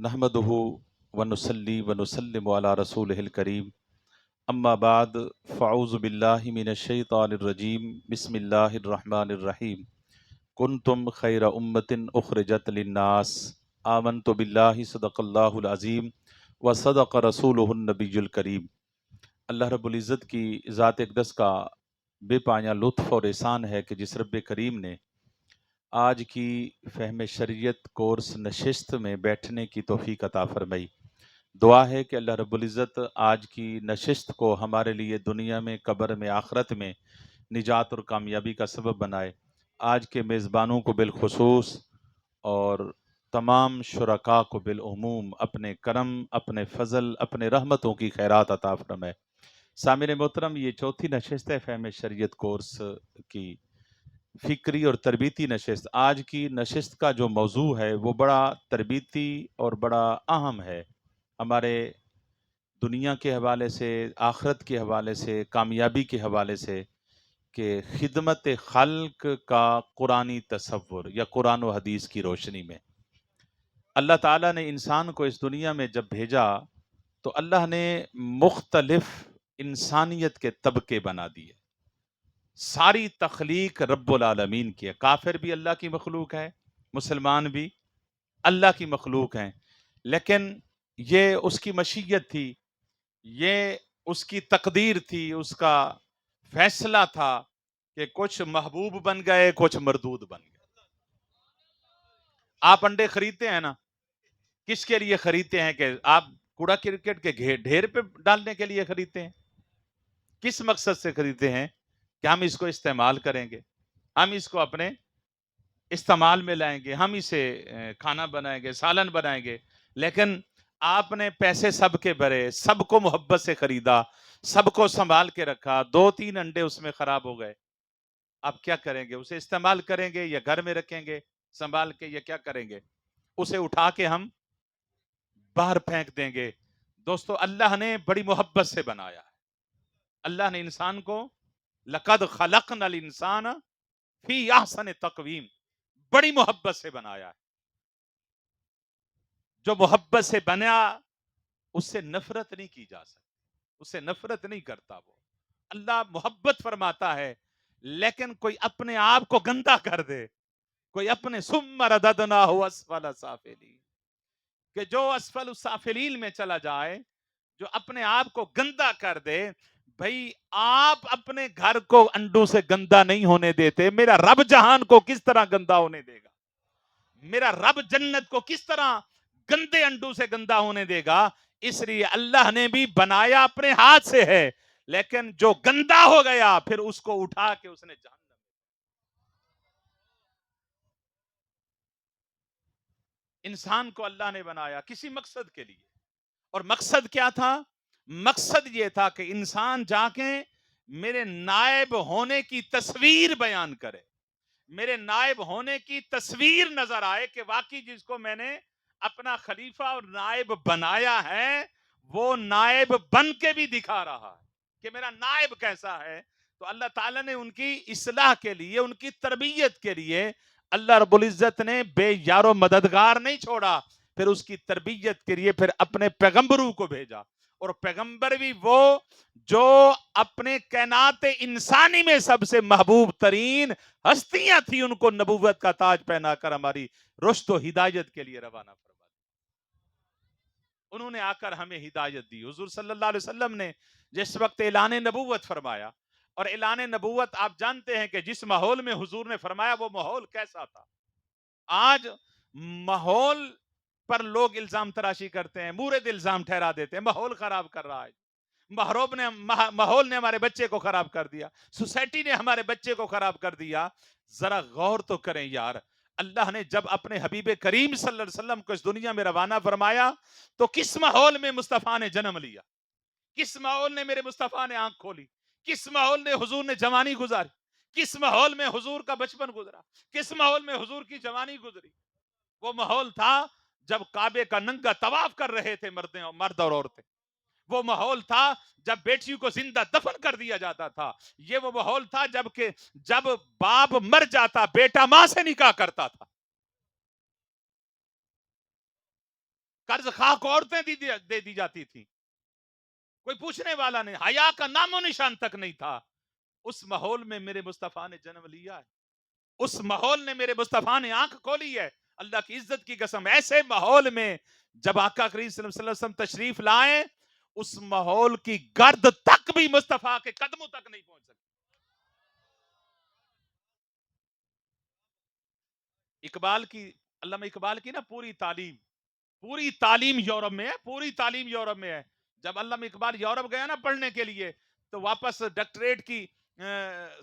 نحمدہ ونصلی ونسلم علی رسولہ الکریم اما بعد فاعوذ باللہ من الشیطان الرجیم بسم اللہ الرحمن الرحیم کنتم خیر امت اخرجت للناس آمنت باللہ صدق اللہ العظیم وصدق رسولہ النبی الکریم۔ اللہ رب العزت کی ذات اقدس کا بے پایہ لطف اور احسان ہے کہ جس رب کریم نے آج کی فہم شریعت کورس نشست میں بیٹھنے کی توفیق عطا فرمائی۔ دعا ہے کہ اللہ رب العزت آج کی نشست کو ہمارے لیے دنیا میں، قبر میں، آخرت میں نجات اور کامیابی کا سبب بنائے۔ آج کے میزبانوں کو بالخصوص اور تمام شرکاء کو بالعموم اپنے کرم، اپنے فضل، اپنے رحمتوں کی خیرات عطا فرمائے۔ سامعین محترم، یہ چوتھی نشست ہے فہم شریعت کورس کی، فکری اور تربیتی نشست۔ آج کی نشست کا جو موضوع ہے وہ بڑا تربیتی اور بڑا اہم ہے، ہمارے دنیا کے حوالے سے، آخرت کے حوالے سے، کامیابی کے حوالے سے، کہ خدمت خلق کا قرآنی تصور یا قرآن و حدیث کی روشنی میں اللہ تعالیٰ نے انسان کو اس دنیا میں جب بھیجا تو اللہ نے مختلف انسانیت کے طبقے بنا دیے۔ ساری تخلیق رب العالمین کی ہے، کافر بھی اللہ کی مخلوق ہے، مسلمان بھی اللہ کی مخلوق ہیں، لیکن یہ اس کی مشیت تھی، یہ اس کی تقدیر تھی، اس کا فیصلہ تھا کہ کچھ محبوب بن گئے، کچھ مردود بن گئے۔ آپ انڈے خریدتے ہیں نا، کس کے لیے خریدتے ہیں؟ کہ آپ کوڑا کرکٹ کے ڈھیر پہ ڈالنے کے لیے خریدتے ہیں؟ کس مقصد سے خریدتے ہیں؟ کہ ہم اس کو استعمال کریں گے، ہم اس کو اپنے استعمال میں لائیں گے، ہم اسے کھانا بنائیں گے، سالن بنائیں گے۔ لیکن آپ نے پیسے سب کے بھرے، سب کو محبت سے خریدا، سب کو سنبھال کے رکھا، 2-3 انڈے اس میں خراب ہو گئے، آپ کیا کریں گے؟ اسے استعمال کریں گے یا گھر میں رکھیں گے سنبھال کے، یا کیا کریں گے؟ اسے اٹھا کے ہم باہر پھینک دیں گے۔ دوستو، اللہ نے بڑی محبت سے بنایا ہے۔ اللہ نے انسان کو لقد خلقنا الانسان فی احسن تقویم، بڑی محبت سے بنایا ہے۔ جو محبت سے بنا اس سے نفرت نہیں کی جا سکتی، اس سے نفرت نہیں کرتا وہ۔ اللہ محبت فرماتا ہے، لیکن کوئی اپنے آپ کو گندا کر دے، کوئی اپنے ثم رددناہ اسفل سافلین، کہ جو اسفل السافلین میں چلا جائے، جو اپنے آپ کو گندا کر دے، بھئی آپ اپنے گھر کو انڈوں سے گندا نہیں ہونے دیتے، میرا رب جہان کو کس طرح گندا ہونے دے گا؟ میرا رب جنت کو کس طرح گندے انڈوں سے گندا ہونے دے گا؟ اس لیے اللہ نے بھی بنایا اپنے ہاتھ سے ہے، لیکن جو گندا ہو گیا پھر اس کو اٹھا کے اس نے جہنم۔ انسان کو اللہ نے بنایا کسی مقصد کے لیے، اور مقصد کیا تھا؟ مقصد یہ تھا کہ انسان جا کے میرے نائب ہونے کی تصویر بیان کرے، میرے نائب ہونے کی تصویر نظر آئے کہ واقعی جس کو میں نے اپنا خلیفہ اور نائب بنایا ہے وہ نائب بن کے بھی دکھا رہا ہے کہ میرا نائب کیسا ہے۔ تو اللہ تعالیٰ نے ان کی اصلاح کے لیے، ان کی تربیت کے لیے اللہ رب العزت نے بے یار و مددگار نہیں چھوڑا، پھر اس کی تربیت کے لیے پھر اپنے پیغمبروں کو بھیجا۔ اور پیغمبر بھی وہ جو اپنے کائنات انسانی میں سب سے محبوب ترین ہستیاں تھی، ان کو نبوت کا تاج پہنا کر ہماری رشد و ہدایت کے لیے روانہ فرما۔ انہوں نے آ کر ہمیں ہدایت دی۔ حضور صلی اللہ علیہ وسلم نے جس وقت اعلان نبوت فرمایا، اور اعلان نبوت آپ جانتے ہیں کہ جس ماحول میں حضور نے فرمایا وہ ماحول کیسا تھا۔ آج ماحول پر لوگ الزام تراشی کرتے ہیں، مورد الزام ٹھہرا دیتے ہیں، ماحول خراب کر رہا ہے، ماحول نے ہمارے بچے کو خراب کر دیا، سوسائٹی نے ہمارے بچے کو خراب کر دیا۔ ذرا غور تو کریں یار، اللہ نے جب اپنے حبیب کریم صلی اللہ علیہ وسلم کو اس دنیا میں روانہ فرمایا تو کس ماحول میں مصطفیٰ نے جنم لیا؟ کس ماحول نے میرے مصطفیٰ نے آنکھ کھولی؟ کس ماحول نے حضور نے جوانی گزاری؟ کس ماحول میں حضور کا بچپن گزرا؟ کس ماحول میں حضور کی جوانی گزری؟ وہ ماحول تھا جب کعبے کا ننگا طواف کر رہے تھے مرد اور عورتیں۔ وہ ماحول تھا جب بیٹیوں کو زندہ دفن کر دیا جاتا تھا۔ یہ وہ ماحول تھا جب باپ مر جاتا بیٹا ماں سے نکاح کرتا تھا۔ قرض خواہ کو عورتیں دے دی جاتی تھی، کوئی پوچھنے والا نہیں، حیا کا نام و نشان تک نہیں تھا. اس ماحول میں میرے مصطفیٰ نے جنم لیا ہے، اس ماحول نے میرے مصطفیٰ نے آنکھ کھولی ہے. اللہ کی عزت کی قسم ایسے ماحول میں جب آقا کریم صلی اللہ علیہ وسلم تشریف لائیں، اس ماحول کی گرد تک بھی مصطفیٰ کے قدموں تک نہیں پہنچ سکتی. اقبال کی، علامہ اقبال کی نا پوری تعلیم یورپ میں ہے، پوری تعلیم یورپ میں ہے. جب علامہ اقبال یورپ گیا نا پڑھنے کے لیے تو واپس ڈاکٹریٹ کی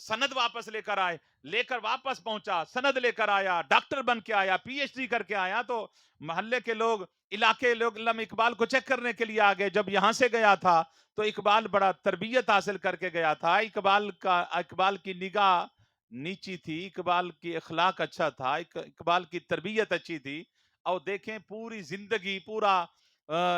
سند واپس لے کر آئے، لے کر واپس پہنچا، سند لے کر آیا، ڈاکٹر بن کے آیا، پی ایچ ڈی کر کے آیا. تو محلے کے لوگ، علاقے لوگ علامہ اقبال کو چیک کرنے کے لیے آگے. جب یہاں سے گیا تھا تو اقبال بڑا تربیت حاصل کر کے گیا تھا. اقبال کی نگاہ نیچی تھی، اقبال کی اخلاق اچھا تھا، اقبال کی تربیت اچھی تھی. اور دیکھیں پوری زندگی، پورا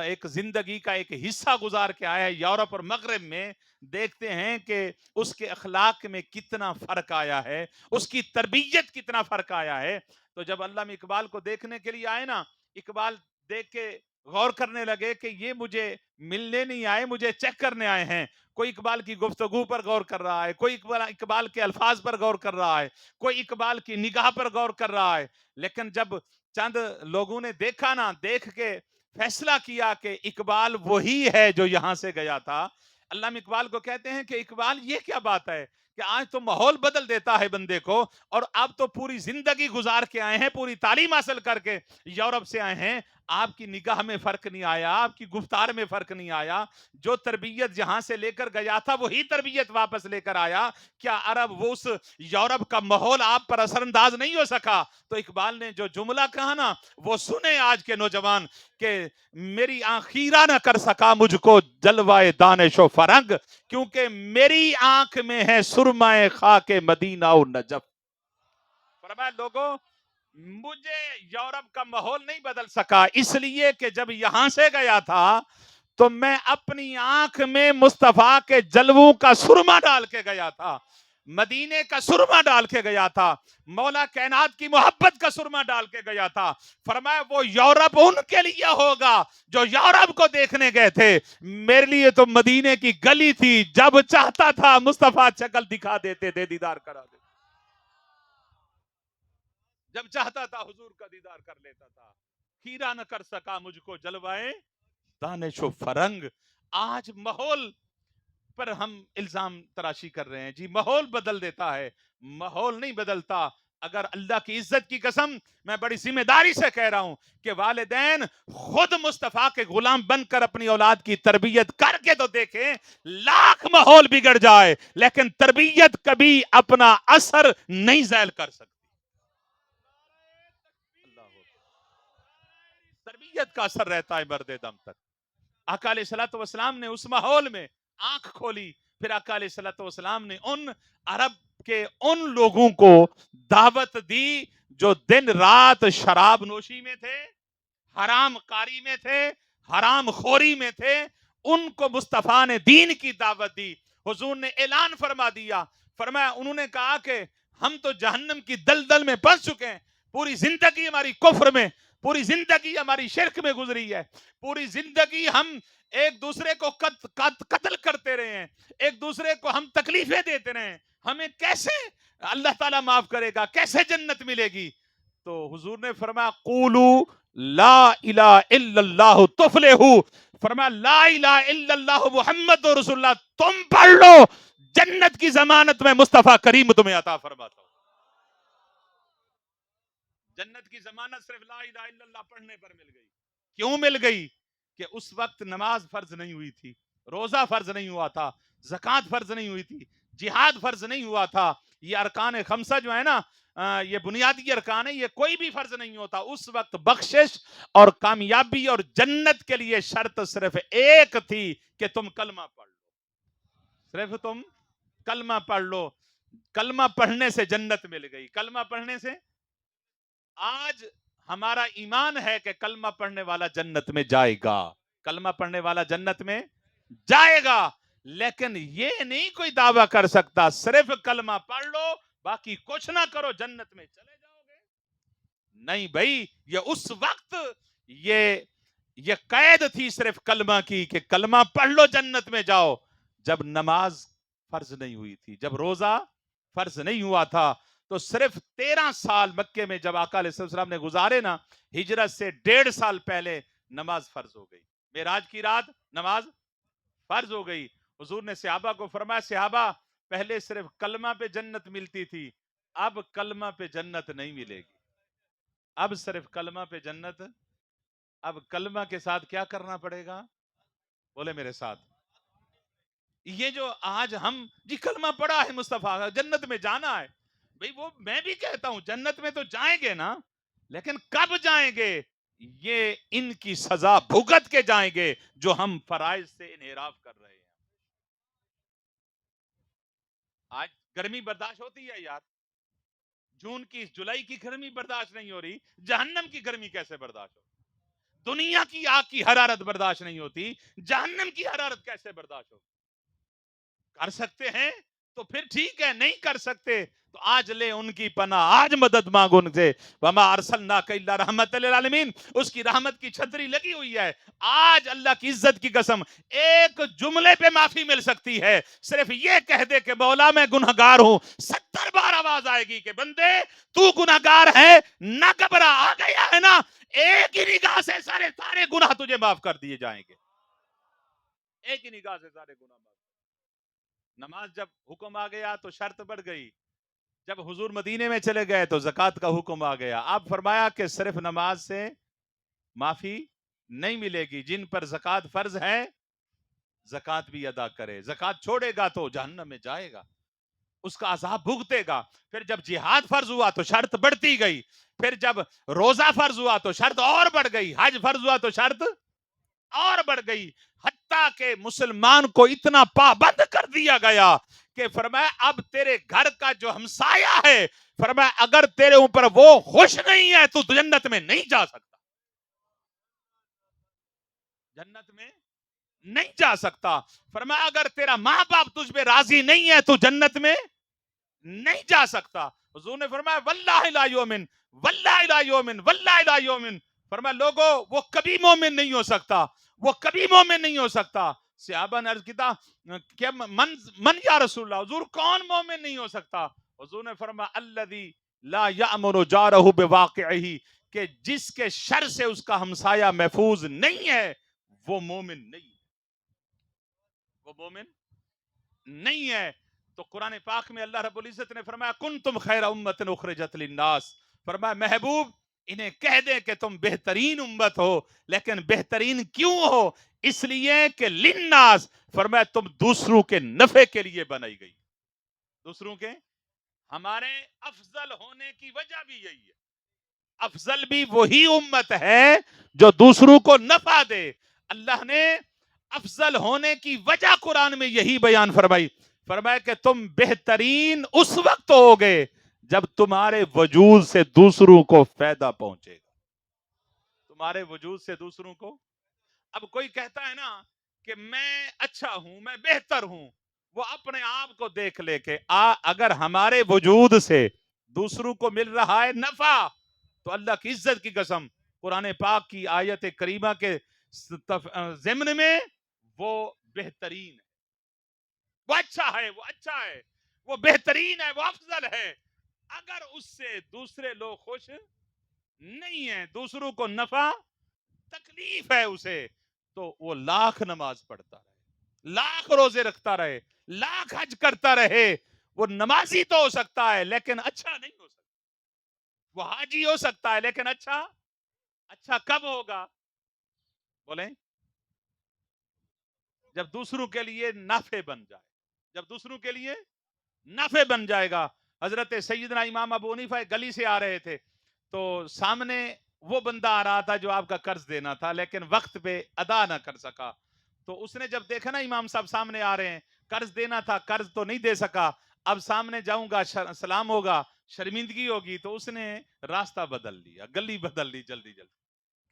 ایک زندگی کا ایک حصہ گزار کے آیا ہے یورپ اور مغرب میں. دیکھتے ہیں کہ اس کے اخلاق میں کتنا فرق آیا ہے، اس کی تربیت کتنا فرق آیا ہے. تو جب علامہ اقبال کو دیکھنے کے لیے آئے نا، اقبال دیکھ کے غور کرنے لگے کہ یہ مجھے ملنے نہیں آئے، مجھے چیک کرنے آئے ہیں. کوئی اقبال کی گفتگو پر غور کر رہا ہے، کوئی اقبال کے الفاظ پر غور کر رہا ہے، کوئی اقبال کی نگاہ پر غور کر رہا ہے. لیکن جب چند لوگوں نے دیکھا نا، دیکھ کے فیصلہ کیا کہ اقبال وہی ہے جو یہاں سے گیا تھا. علامہ اقبال کو کہتے ہیں کہ اقبال یہ کیا بات ہے کہ آج تو ماحول بدل دیتا ہے بندے کو، اور اب تو پوری زندگی گزار کے آئے ہیں، پوری تعلیم حاصل کر کے یورپ سے آئے ہیں، آپ کی نگاہ میں فرق نہیں آیا، آپ کی گفتار میں فرق نہیں آیا، جو تربیت جہاں سے لے کر گیا تھا وہی تربیت واپس لے کر آیا. کیا عرب وہ اس یورپ کا ماحول آپ پر اثر انداز نہیں ہو سکا؟ تو اقبال نے جو جملہ کہا نا وہ سنے آج کے نوجوان کہ میری آنکھ خیرہ نہ کر سکا مجھ کو جلوائے دانش و فرنگ، کیونکہ میری آنکھ میں ہے سرمائے خاک مدینہ و نجف. فرمایا لوگوں، مجھے یورپ کا ماحول نہیں بدل سکا، اس لیے کہ جب یہاں سے گیا تھا تو میں اپنی آنکھ میں مصطفیٰ کے جلووں کا سرما ڈال کے گیا تھا، مدینے کا سرما ڈال کے گیا تھا، مولا کائنات کی محبت کا سرما ڈال کے گیا تھا. فرمایا وہ یورپ ان کے لیے ہوگا جو یورپ کو دیکھنے گئے تھے، میرے لیے تو مدینے کی گلی تھی، جب چاہتا تھا مصطفیٰ شکل دکھا دیتے تھے، دیدار کرا دیتے، جب چاہتا تھا حضور کا دیدار کر لیتا تھا. خیرہ نہ کر سکا مجھ کو جلوائے دانش و فرنگ. آج ماحول پر ہم الزام تراشی کر رہے ہیں، جی ماحول بدل دیتا ہے، ماحول نہیں بدلتا. اگر اللہ کی عزت کی قسم میں بڑی ذمہ داری سے کہہ رہا ہوں کہ والدین خود مصطفیٰ کے غلام بن کر اپنی اولاد کی تربیت کر کے تو دیکھیں. لاکھ ماحول بگڑ جائے لیکن تربیت کبھی اپنا اثر نہیں زائل کر سکتی. تربیت کا اثر رہتا ہے مرد دم تک. آقا علیہ الصلوۃ والسلام نے اس ماحول میں آنکھ کھولی. پھر آقا علیہ الصلوۃ والسلام نے ان عرب کے ان لوگوں کو دعوت دی جو دن رات شراب نوشی میں تھے، حرام کاری میں تھے، حرام خوری میں تھے. ان کو مصطفیٰ نے دین کی دعوت دی. حضور نے اعلان فرما دیا، فرمایا انہوں نے کہا کہ ہم تو جہنم کی دلدل میں پھنس چکے ہیں، پوری زندگی ہماری کفر میں، پوری زندگی ہماری شرک میں گزری ہے، پوری زندگی ہم ایک دوسرے کو قتل کرتے رہے ہیں، ایک دوسرے کو ہم تکلیفیں دیتے رہے ہیں، ہمیں کیسے اللہ تعالیٰ معاف کرے گا، کیسے جنت ملے گی؟ تو حضور نے فرمایا قولو لا الہ الا اللہ تفلحو. فرمایا لا الہ الا اللہ محمد رسول اللہ تم پڑھ لو، جنت کی ضمانت میں مصطفیٰ کریم تمہیں عطا فرماتا ہوں. جنت کی ضمانت صرف لا الہ الا اللہ پڑھنے پر مل گئی. کیوں مل گئی؟ کہ اس وقت نماز فرض نہیں ہوئی تھی، روزہ فرض نہیں ہوا تھا، زکوٰۃ فرض نہیں ہوئی تھی، جہاد فرض نہیں ہوا تھا. یہ ارکان خمسہ جو ہے نا، یہ بنیادی ارکان ہے، یہ کوئی بھی فرض نہیں ہوتا. اس وقت بخشش اور کامیابی اور جنت کے لیے شرط صرف ایک تھی کہ تم کلمہ پڑھ لو. صرف تم کلمہ پڑھ لو. کلمہ پڑھنے سے جنت مل گئی. کلمہ پڑھنے سے آج ہمارا ایمان ہے کہ کلمہ پڑھنے والا جنت میں جائے گا، کلمہ پڑھنے والا جنت میں جائے گا. لیکن یہ نہیں کوئی دعویٰ کر سکتا صرف کلمہ پڑھ لو باقی کچھ نہ کرو جنت میں چلے جاؤ گے. نہیں بھائی، یہ اس وقت یہ یہ قید تھی صرف کلمہ کی کہ کلمہ پڑھ لو جنت میں جاؤ. جب نماز فرض نہیں ہوئی تھی، جب روزہ فرض نہیں ہوا تھا، تو صرف 13 سال مکے میں جب آقا علیہ السلام نے گزارے نا، ہجرت سے 1.5 سال پہلے نماز فرض ہو گئی. معراج کی رات نماز فرض ہو گئی. حضور نے صحابہ کو فرمایا، صحابہ پہلے صرف کلمہ پہ جنت ملتی تھی، اب کلمہ پہ جنت نہیں ملے گی. اب صرف کلمہ پہ جنت. اب کلمہ کے ساتھ کیا کرنا پڑے گا؟ بولے میرے ساتھ. یہ جو آج ہم جی کلمہ پڑھا ہے مصطفیٰ جنت میں جانا ہے، بھئی وہ میں بھی کہتا ہوں جنت میں تو جائیں گے نا، لیکن کب جائیں گے؟ یہ ان کی سزا بھگت کے جائیں گے جو ہم فرائض سے انحراف کر رہے ہیں. آج گرمی برداشت ہوتی ہے یار؟ جون کی جولائی کی گرمی برداشت نہیں ہو رہی، جہنم کی گرمی کیسے برداشت ہو؟ دنیا کی آگ کی حرارت برداشت نہیں ہوتی، جہنم کی حرارت کیسے برداشت ہو؟ کر سکتے ہیں تو پھر ٹھیک ہے، نہیں کر سکتے تو آج لے ان کی پناہ، آج مدد مانگو ان سے. وما ارسلناک الا رحمت للعالمین، اس کی رحمت کی چھتری لگی ہوئی ہے. آج اللہ کی عزت کی قسم ایک جملے پہ معافی مل سکتی ہے، صرف یہ کہہ دے کہ مولا میں گنہگار ہوں. 70 بار آواز آئے گی کہ بندے تو گنہگار ہے، نہ گھبرا، آ گیا ہے نا، ایک ہی نگاہ سے سارے گناہ تجھے معاف کر دیے جائیں گے. ایک ہی نگاہ سے سارے گناہ معاف. نماز جب حکم آ گیا تو شرط بڑھ گئی. جب حضور مدینے میں چلے گئے تو زکوٰۃ کا حکم آ گیا. آپ فرمایا کہ صرف نماز سے معافی نہیں ملے گی، جن پر زکوٰۃ فرض ہے زکوٰۃ بھی ادا کرے، زکوٰۃ چھوڑے گا تو جہنم میں جائے گا، اس کا عذاب بھگتے گا. پھر جب جہاد فرض ہوا تو شرط بڑھتی گئی، پھر جب روزہ فرض ہوا تو شرط اور بڑھ گئی، حج فرض ہوا تو شرط اور بڑھ گئی، حتیٰ کہ مسلمان کو اتنا پابند کر دیا گیا کہ فرمایا اب تیرے گھر کا جو ہمسایہ ہے، فرمایا اگر تیرے اوپر وہ خوش نہیں ہے تو جنت میں نہیں جا سکتا. جنت میں نہیں جا سکتا. فرمایا اگر تیرا ماں باپ تجھ پہ راضی نہیں ہے تو جنت میں نہیں جا سکتا. حضور نے فرمایا واللہ لا یؤمن، واللہ لا یؤمن، واللہ لا یؤمن. فرمایا لوگو وہ کبھی مومن نہیں ہو سکتا، وہ کبھی مومن نہیں ہو سکتا. صحابہ نے عرض کیا کہ من یا رسول اللہ، حضور کون مومن نہیں ہو سکتا؟ حضور نے فرمایا الذی لا یأمن جارہ بواقعہ، کہ جس کے شر سے اس کا ہمسایہ محفوظ نہیں ہے وہ مومن نہیں ہے، وہ مومن نہیں ہے. تو قرآن پاک میں اللہ رب العزت نے فرمایا کنتم خیر امت اخرجت للناس. فرمایا محبوب انہیں کہہ دیں کہ تم بہترین امت ہو، لیکن بہترین کیوں ہو؟ اس لیے کہ للناس، فرمایا تم دوسروں کے نفع کے لیے بنائی گئی. دوسروں کے، ہمارے افضل ہونے کی وجہ بھی یہی ہے. افضل بھی وہی امت ہے جو دوسروں کو نفع دے. اللہ نے افضل ہونے کی وجہ قرآن میں یہی بیان فرمائی. فرمایا کہ تم بہترین اس وقت ہوگے جب تمہارے وجود سے دوسروں کو فائدہ پہنچے گا. تمہارے وجود سے دوسروں کو. اب کوئی کہتا ہے نا کہ میں اچھا ہوں، میں بہتر ہوں، وہ اپنے آپ کو دیکھ لے کہ اگر ہمارے وجود سے دوسروں کو مل رہا ہے نفع تو اللہ کی عزت کی قسم قرآن پاک کی آیت کریمہ کے ضمن میں وہ بہترین ہے، وہ اچھا ہے، وہ اچھا ہے، وہ بہترین ہے، وہ افضل ہے. اگر اس سے دوسرے لوگ خوش نہیں ہیں، دوسروں کو نفع تکلیف ہے اسے، تو وہ لاکھ نماز پڑھتا رہے، لاکھ روزے رکھتا رہے، لاکھ حج کرتا رہے، وہ نمازی تو ہو سکتا ہے لیکن اچھا نہیں ہو سکتا. وہ حاجی ہو سکتا ہے لیکن اچھا اچھا کب ہوگا؟ بولیں جب دوسروں کے لیے نافع بن جائے، جب دوسروں کے لیے نافع بن جائے گا. حضرت سیدنا امام ابو حنیفہ ایک گلی سے آ رہے تھے تو سامنے وہ بندہ آ رہا تھا جو آپ کا قرض دینا تھا لیکن وقت پہ ادا نہ کر سکا. تو اس نے جب دیکھا نا امام صاحب سامنے آ رہے ہیں، قرض دینا تھا، قرض تو نہیں دے سکا، اب سامنے جاؤں گا سلام ہوگا، شرمندگی ہوگی، تو اس نے راستہ بدل لیا، گلی بدل لی جلدی جلدی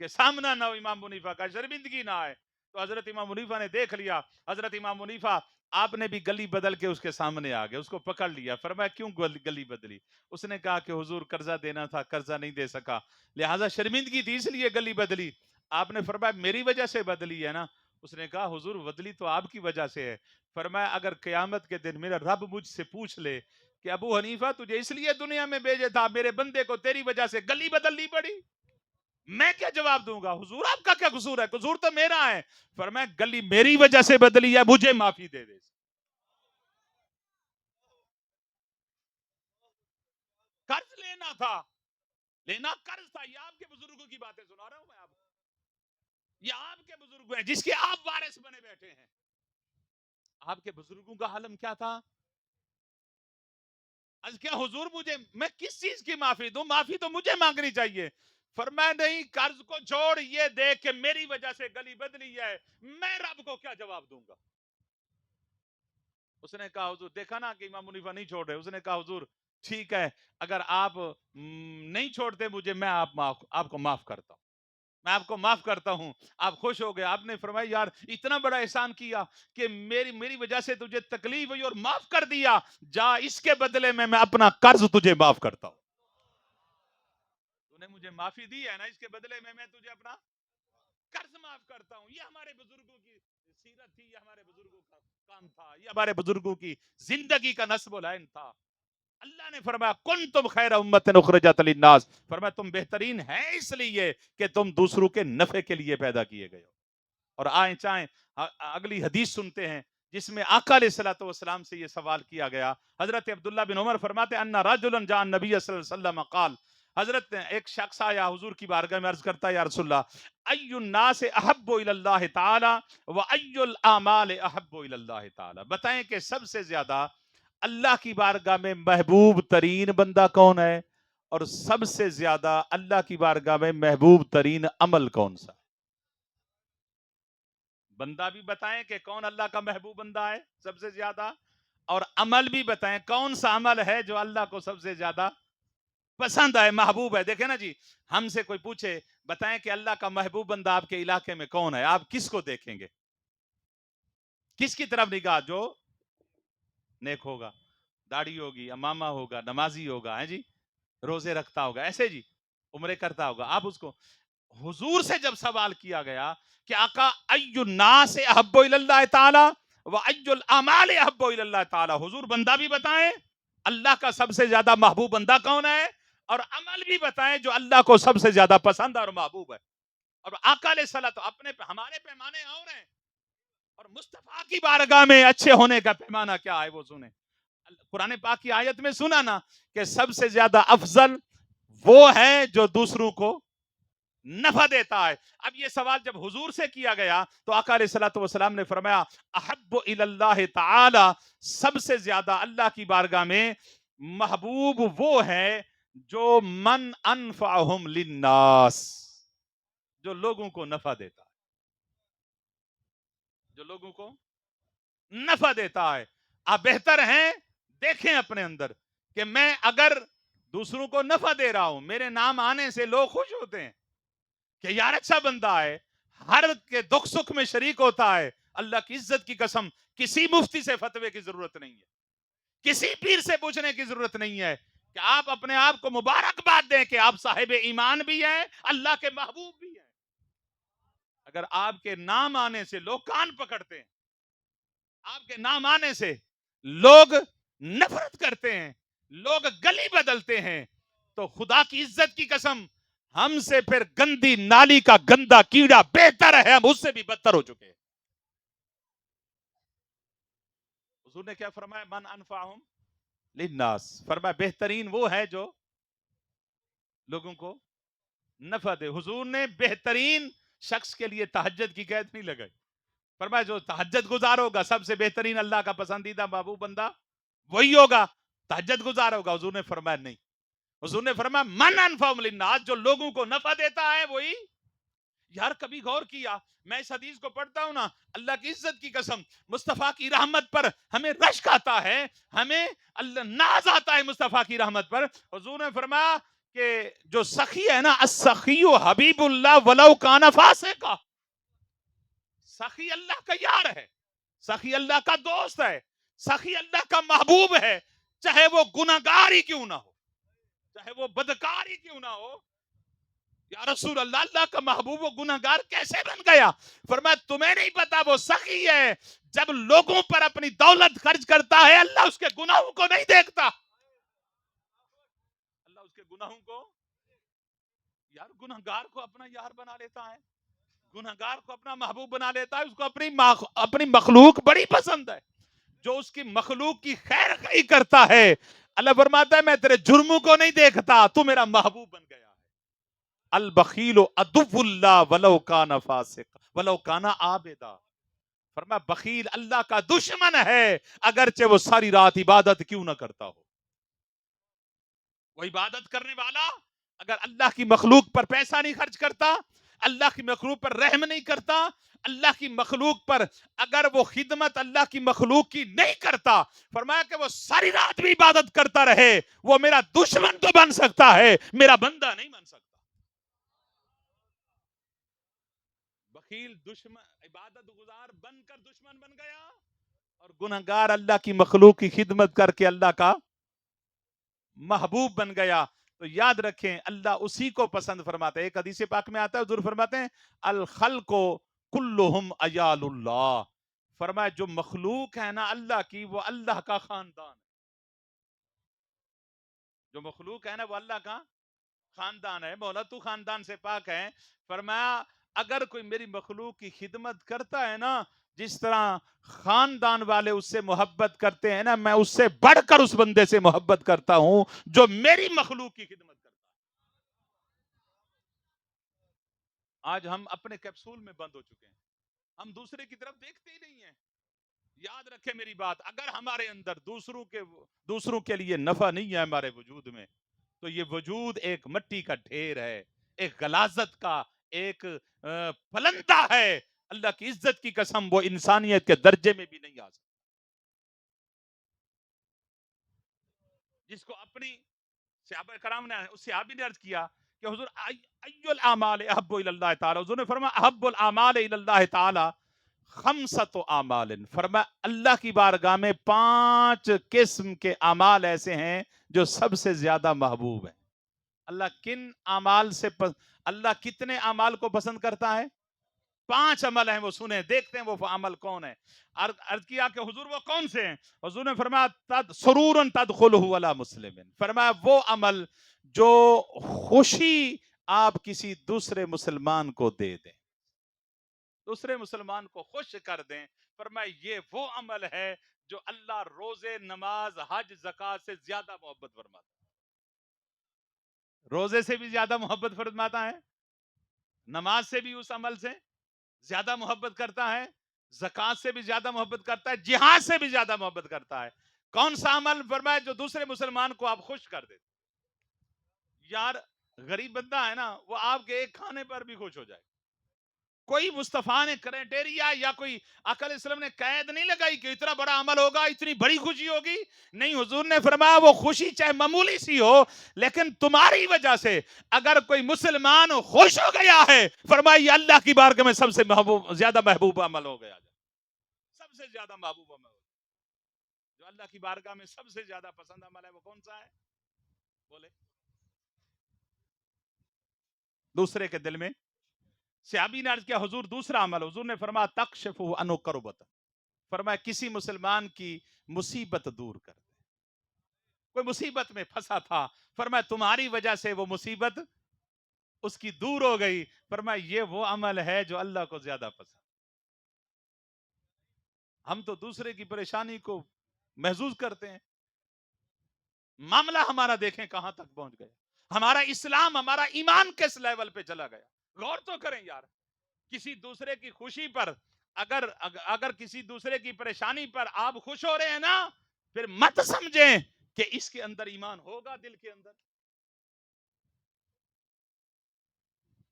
کہ سامنا نہ ہو امام منیفہ کا، شرمندگی نہ آئے. تو حضرت امام منیفہ نے دیکھ لیا. حضرت امام منیفہ آپ نے بھی گلی بدل کے اس کے سامنے آ گئے، اس کو پکڑ لیا. فرمایا کیوں گلی بدلی؟ اس نے کہا کہ حضور قرضہ دینا تھا، قرضہ نہیں دے سکا، لہٰذا شرمندگی تھی اس لیے گلی بدلی. آپ نے فرمایا میری وجہ سے بدلی ہے نا؟ اس نے کہا حضور بدلی تو آپ کی وجہ سے ہے۔ فرمایا اگر قیامت کے دن میرا رب مجھ سے پوچھ لے کہ ابو حنیفہ تجھے اس لیے دنیا میں بھیجے تھا میرے بندے کو تیری وجہ سے گلی بدلنی پڑی، میں کیا جواب دوں گا؟ حضور آپ کا کیا قصور ہے؟ قصور تو میرا ہے۔ فرمایا گلی میری وجہ سے بدلی ہے، مجھے معافی دے دے۔ قرض لینا تھا، لینا قرض تھا۔ یہ آپ کے بزرگوں کی باتیں سنا رہا ہوں میں آپ کو، یہ آپ کے بزرگ ہیں جس کے آپ وارث بنے بیٹھے ہیں۔ آپ کے بزرگوں کا حلم کیا تھا؟ از کیا حضور مجھے، میں کس چیز کی معافی دوں؟ معافی تو مجھے مانگنی چاہیے۔ فرمایا نہیں، قرض کو چھوڑ، یہ دیکھ کہ میری وجہ سے گلی بدلی ہے، میں رب کو کیا جواب دوں گا؟ اس نے کہا حضور، دیکھا نا کہ امام منیفہ نہیں چھوڑ رہے، اس نے کہا حضور ٹھیک ہے، اگر آپ نہیں چھوڑتے مجھے، میں آپ کو معاف کرتا ہوں، میں آپ کو معاف کرتا ہوں۔ آپ خوش ہو گئے۔ آپ نے فرمایا یار اتنا بڑا احسان کیا کہ میری وجہ سے تجھے تکلیف ہوئی اور معاف کر دیا، جا اس کے بدلے میں اپنا قرض تجھے معاف کرتا ہوں۔ تو نے مجھے معافی دی ہے نا، اس کے بدلے میں تجھے اپنا قرض معاف کرتا ہوں۔ یہ ہمارے بزرگوں کی سیرت تھی، یہ ہمارے بزرگوں کا کام تھا، یہ ہمارے بزرگوں کی زندگی کا نصب العین تھا۔ اللہ نے فرمایا کنتم خیر امت اخرجت للناس، فرمایا تم بہترین ہے اس لیے کہ تم دوسروں کے نفع کے لیے پیدا کیے گئے ہو۔ اور آئیں چاہیں اگلی حدیث سنتے ہیں جس میں آقا علیہ الصلوۃ والسلام سے یہ سوال کیا گیا۔ حضرت عبداللہ بن عمر فرماتے ہیں ان رجلا جاء النبی صلی اللہ علیہ وسلم قال، حضرت ایک شخص آیا حضور کی بارگاہ میں، عرض کرتا ہے یا رسول اللہ ای الناس احب الی اللہ تعالی و ای الاعمال احب الی اللہ تعالی، بتائیں کہ سب سے زیادہ اللہ کی بارگاہ میں محبوب ترین بندہ کون ہے، اور سب سے زیادہ اللہ کی بارگاہ میں محبوب ترین عمل کون سا؟ بندہ بھی بتائیں کہ کون اللہ کا محبوب بندہ ہے سب سے زیادہ، اور عمل بھی بتائیں کون سا عمل ہے جو اللہ کو سب سے زیادہ پسند ہے، محبوب ہے۔ دیکھیں نا جی، ہم سے کوئی پوچھے بتائیں کہ اللہ کا محبوب بندہ آپ کے علاقے میں کون ہے، آپ کس کو دیکھیں گے؟ کس کی طرف نگاہ؟ جو نیک ہوگا، داڑھی ہوگی، امامہ ہوگا، نمازی ہوگا، ہے جی، روزے رکھتا ہوگا، ایسے جی، عمرے کرتا ہوگا، آپ اس کو۔ حضور سے جب سوال کیا گیا کہ آقا ای الناس احب الی اللہ تعالی و ای الاعمال احب الی اللہ تعالی، حضور بندہ بھی بتائیں اللہ کا سب سے زیادہ محبوب بندہ کون ہے، اور عمل بھی بتائیں جو اللہ کو سب سے زیادہ پسند اور محبوب ہے۔ اور آقا علیہ الصلوۃ اپنے ہمارے پیمانے اور ہیں، اور مصطفیٰ کی بارگاہ میں اچھے ہونے کا پیمانہ کیا ہے وہ سنیں۔ قرآن پاک کی آیت میں سنا نا کہ سب سے زیادہ افضل وہ ہے جو دوسروں کو نفع دیتا ہے۔ اب یہ سوال جب حضور سے کیا گیا تو آقا علیہ الصلوۃ والسلام نے فرمایا احب الی اللہ تعالی، سب سے زیادہ اللہ کی بارگاہ میں محبوب وہ ہے جو من انفعہم للناس، جو لوگوں کو نفع دیتا ہے، جو لوگوں کو نفع دیتا ہے۔ آپ بہتر ہیں دیکھیں اپنے اندر کہ میں اگر دوسروں کو نفع دے رہا ہوں، میرے نام آنے سے لوگ خوش ہوتے ہیں کہ یار اچھا بندہ ہے، ہر کے دکھ سکھ میں شریک ہوتا ہے، اللہ کی عزت کی قسم کسی مفتی سے فتوے کی ضرورت نہیں ہے، کسی پیر سے پوچھنے کی ضرورت نہیں ہے، کہ آپ اپنے آپ کو مبارکباد دیں کہ آپ صاحب ایمان بھی ہیں، اللہ کے محبوب بھی ہیں۔ اگر آپ کے نام آنے سے لوگ کان پکڑتے ہیں، آپ کے نام آنے سے لوگ نفرت کرتے ہیں، لوگ گلی بدلتے ہیں، تو خدا کی عزت کی قسم ہم سے پھر گندی نالی کا گندا کیڑا بہتر ہے، ہم اس سے بھی بدتر ہو چکے ہیں۔ حضور نے کیا فرمایا؟ من انفعہم للناس، فرمایا بہترین وہ ہے جو لوگوں کو نفع دے۔ حضور نے بہترین شخص کے لیے تہجد کی قید نہیں لگائی، فرمایا جو تہجد گزار ہوگا سب سے بہترین اللہ کا پسندیدہ محبوب بندہ وہی ہوگا، تہجد گزار ہوگا۔ حضور نے فرمایا نہیں، حضور نے فرمایا من انفعہم للناس، جو لوگوں کو نفع دیتا ہے وہی۔ یار کبھی غور کیا، میں اس حدیث کو پڑھتا ہوں نا، اللہ کی عزت کی قسم مصطفیٰ کی رحمت پر ہمیں رشک آتا ہے، ہمیں اللہ ناز آتا ہے مصطفیٰ کی رحمت پر۔ حضور نے فرمایا کہ جو سخی ہے نا، السخی حبیب اللہ ولو کان فاسقا، سخی اللہ کا یار ہے، سخی اللہ کا دوست ہے، سخی اللہ کا محبوب ہے، چاہے وہ گناہگار ہی کیوں نہ ہو، چاہے وہ بدکار ہی کیوں نہ ہو، یا رسول اللہ، اللہ کا محبوب و گنہگار کیسے بن گیا؟ فرمایا تمہیں نہیں پتا وہ سخی ہے، جب لوگوں پر اپنی دولت خرچ کرتا ہے اللہ اس کے گناہوں کو نہیں دیکھتا، اللہ اس کے گناہوں کو، یار گنہگار کو اپنا یار بنا لیتا ہے، گنہگار کو اپنا محبوب بنا لیتا ہے، اس کو اپنی مخلوق بڑی پسند ہے، جو اس کی مخلوق کی خیر خواہی کرتا ہے اللہ فرماتا ہے میں تیرے جرموں کو نہیں دیکھتا، تو میرا محبوب بن گیا ہے۔ البخیل عدو اللہ ولو کان فاسق ولو کان عابدا، فرمایا بخیل اللہ کا دشمن ہے اگرچہ وہ ساری رات عبادت کیوں نہ کرتا ہو۔ وہ عبادت کرنے والا اگر اللہ کی مخلوق پر پیسہ نہیں خرچ کرتا، اللہ کی مخلوق پر رحم نہیں کرتا، اللہ کی مخلوق پر اگر وہ خدمت اللہ کی مخلوق کی نہیں کرتا، فرمایا کہ وہ ساری رات بھی عبادت کرتا رہے، وہ میرا دشمن تو بن سکتا ہے، میرا بندہ نہیں بن سکتا۔ بخیل دشمن عبادت گزار بن کر دشمن بن گیا، اور گنہگار اللہ کی مخلوق کی خدمت کر کے اللہ کا محبوب بن گیا۔ تو یاد رکھیں اللہ اسی کو پسند فرماتا ہے۔ ایک حدیث پاک میں آتا ہے حضور فرماتے ہیں الخلق کلہم عیال اللہ، فرمایا جو مخلوق ہے نا اللہ کی وہ اللہ کا خاندان ہے، جو مخلوق ہے نا وہ اللہ کا خاندان ہے۔ مولا تو خاندان سے پاک ہے، فرمایا اگر کوئی میری مخلوق کی خدمت کرتا ہے نا جس طرح خاندان والے اس سے محبت کرتے ہیں نا، میں اس سے بڑھ کر اس بندے سے محبت کرتا ہوں جو میری مخلوق کی خدمت کرتا ہے۔ آج ہم اپنے کیپسول میں بند ہو چکے ہیں، ہم دوسرے کی طرف دیکھتے ہی نہیں ہیں۔ یاد رکھیں میری بات، اگر ہمارے اندر دوسروں کے لیے نفع نہیں ہے ہمارے وجود میں، تو یہ وجود ایک مٹی کا ڈھیر ہے، ایک غلاظت کا ایک پلندہ ہے، اللہ کی عزت کی قسم وہ انسانیت کے درجے میں بھی نہیں آ سکتا۔ جس کو اپنی صحابہ کرام نے اس صحابی نے عرض کیا کہ حضور ای الاعمال احب الی اللہ تعالی، حضور نے فرمایا احب الاعمال الی اللہ تعالی خمسۃ اعمال، فرمایا اللہ کی بارگاہ میں 5 قسم کے اعمال ایسے ہیں جو سب سے زیادہ محبوب ہیں۔ اللہ کن اعمال سے اللہ کتنے اعمال کو پسند کرتا ہے؟ 5 عمل ہیں، وہ سنیں دیکھتے ہیں وہ عمل کون ہے۔ عرض کیا کہ حضور وہ کون سے ہیں؟ حضور نے فرمایا سرور تدخلہ علی مسلم، فرمایا وہ عمل جو خوشی آپ کسی دوسرے مسلمان کو دے دیں، دوسرے مسلمان کو خوش کر دیں، فرمایا یہ وہ عمل ہے جو اللہ روزے نماز حج زکات سے زیادہ محبت فرماتا ہے۔ روزے سے بھی زیادہ محبت فرماتا ہے، نماز سے بھی اس عمل سے زیادہ محبت کرتا ہے، زکات سے بھی زیادہ محبت کرتا ہے، جہاد سے بھی زیادہ محبت کرتا ہے۔ کون سا عمل فرمایا جو دوسرے مسلمان کو آپ خوش کر دیتے؟ یار غریب بندہ ہے نا، وہ آپ کے ایک کھانے پر بھی خوش ہو جائے۔ کوئی مصطفیٰ نے کرائٹیریا یا کوئی آقا علیہ السلام نے قید نہیں لگائی کہ اتنا بڑا عمل ہوگا اتنی بڑی خوشی ہوگی، نہیں، حضور نے فرمایا وہ خوشی چاہے معمولی سی ہو لیکن تمہاری وجہ سے اگر کوئی مسلمان خوش ہو گیا ہے، فرمایا یہ اللہ کی بارگاہ میں سب سے زیادہ محبوب عمل ہو گیا، سب سے زیادہ محبوب عمل ہو گیا۔ جو اللہ کی بارگاہ میں سب سے زیادہ پسند عمل ہے وہ کون سا ہے؟ بولے دوسرے کے دل میں۔ صحابی نے عرض کیا حضور دوسرا عمل، حضور نے فرمایا تکشف عنہ کربت، فرمایا کسی مسلمان کی مصیبت دور کر دے۔ کوئی مصیبت میں پھنسا تھا، فرمایا تمہاری وجہ سے وہ مصیبت اس کی دور ہو گئی، فرمایا یہ وہ عمل ہے جو اللہ کو زیادہ پسند۔ ہم تو دوسرے کی پریشانی کو محسوس کرتے ہیں، معاملہ ہمارا دیکھیں کہاں تک پہنچ گیا، ہمارا اسلام ہمارا ایمان کس لیول پہ چلا گیا۔ غور تو کریں یار، کسی دوسرے کی خوشی پر اگر کسی دوسرے کی پریشانی پر آپ خوش ہو رہے ہیں نا، پھر مت سمجھیں کہ اس کے اندر ایمان ہوگا دل کے اندر۔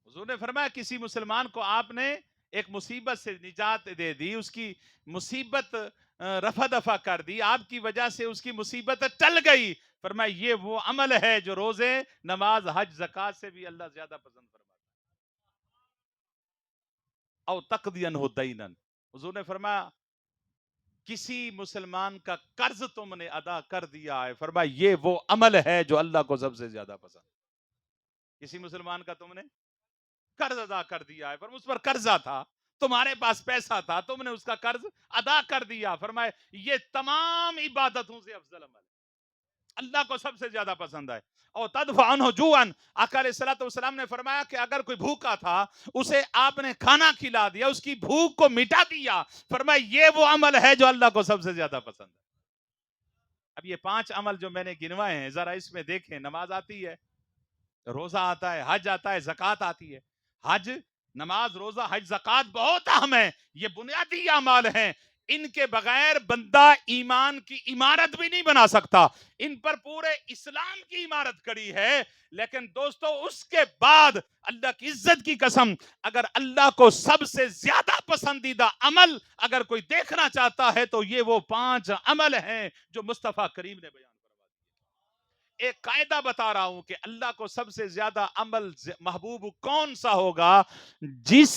حضور نے فرمایا کسی مسلمان کو آپ نے ایک مصیبت سے نجات دے دی، اس کی مصیبت رفع دفع کر دی، آپ کی وجہ سے اس کی مصیبت ٹل گئی، فرمایا یہ وہ عمل ہے جو روزے نماز حج زکات سے بھی اللہ زیادہ پسند فرماتا ہے۔ او تقضی عنہ دینا، حضور نے فرمایا کسی مسلمان کا قرض تم نے ادا کر دیا ہے، فرمایا یہ وہ عمل ہے جو اللہ کو سب سے زیادہ پسند۔ کسی مسلمان کا تم نے قرض ادا کر دیا ہے. فرمایا اس پر قرضہ تھا, تمہارے پاس پیسہ تھا, تم نے اس کا قرض ادا کر دیا. فرمائے یہ تمام عبادتوں سے افضل عمل ہے, اللہ کو سب سے زیادہ پسند ہے. اور تدفع عنہ جوعا, آقا علیہ الصلوۃ والسلام نے فرمایا کہ اگر کوئی بھوکا تھا, اسے آپ نے کھانا کھلا دیا, اس کی بھوک کو مٹا دیا. فرمایا یہ وہ عمل ہے جو اللہ کو سب سے زیادہ پسند ہے. اب یہ 5 عمل جو میں نے گنوائے ہیں, ذرا اس میں دیکھیں. نماز آتی ہے, روزہ آتا ہے, حج آتا ہے, زکوٰۃ آتی ہے. حج, نماز, روزہ, حج, زکوٰۃ بہت اہم ہے, یہ بنیادی اعمال ہیں. ان کے بغیر بندہ ایمان کی عمارت بھی نہیں بنا سکتا. ان پر پورے اسلام کی عمارت کڑی ہے. لیکن دوستو اس کے بعد اللہ کی عزت کی قسم, اگر اللہ کو سب سے زیادہ پسندیدہ عمل اگر کوئی دیکھنا چاہتا ہے تو یہ وہ 5 عمل ہیں جو مصطفیٰ کریم نے بیان فرمایا. ایک قاعدہ بتا رہا ہوں کہ اللہ کو سب سے زیادہ عمل محبوب کون سا ہوگا؟ جس